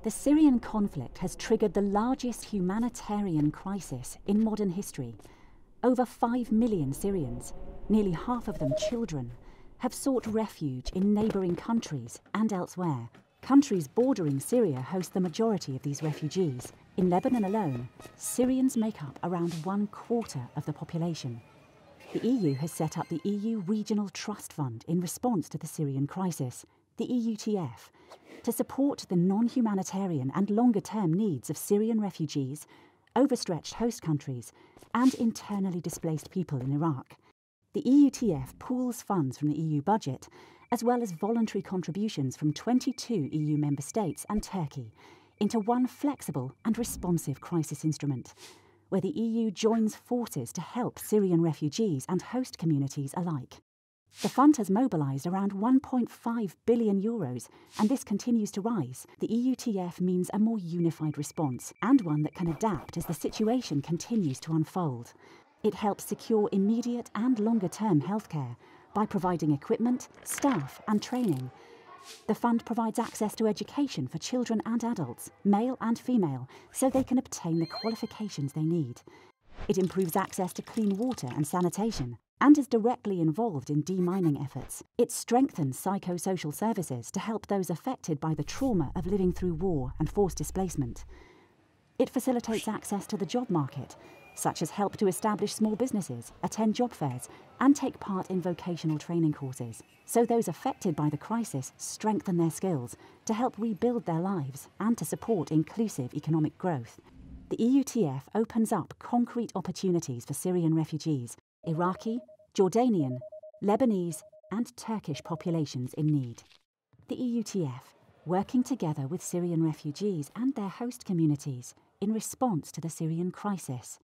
The Syrian conflict has triggered the largest humanitarian crisis in modern history. Over 5 million Syrians, nearly half of them children, have sought refuge in neighbouring countries and elsewhere. Countries bordering Syria host the majority of these refugees. In Lebanon alone, Syrians make up around 1/4 of the population. The EU has set up the EU Regional Trust Fund in response to the Syrian crisis, the EUTF, to support the non-humanitarian and longer-term needs of Syrian refugees, overstretched host countries, and internally displaced people in Iraq. The EUTF pools funds from the EU budget, as well as voluntary contributions from 22 EU member states and Turkey, into one flexible and responsive crisis instrument, where the EU joins forces to help Syrian refugees and host communities alike. The fund has mobilised around €1.5 billion, and this continues to rise. The EUTF means a more unified response, and one that can adapt as the situation continues to unfold. It helps secure immediate and longer-term healthcare by providing equipment, staff and training. The fund provides access to education for children and adults, male and female, so they can obtain the qualifications they need. It improves access to clean water and sanitation, and is directly involved in demining efforts. It strengthens psychosocial services to help those affected by the trauma of living through war and forced displacement. It facilitates access to the job market, such as help to establish small businesses, attend job fairs, and take part in vocational training courses, so those affected by the crisis strengthen their skills to help rebuild their lives and to support inclusive economic growth. The EUTF opens up concrete opportunities for Syrian refugees, Iraqi, Jordanian, Lebanese, and Turkish populations in need. The EUTF, working together with Syrian refugees and their host communities in response to the Syrian crisis.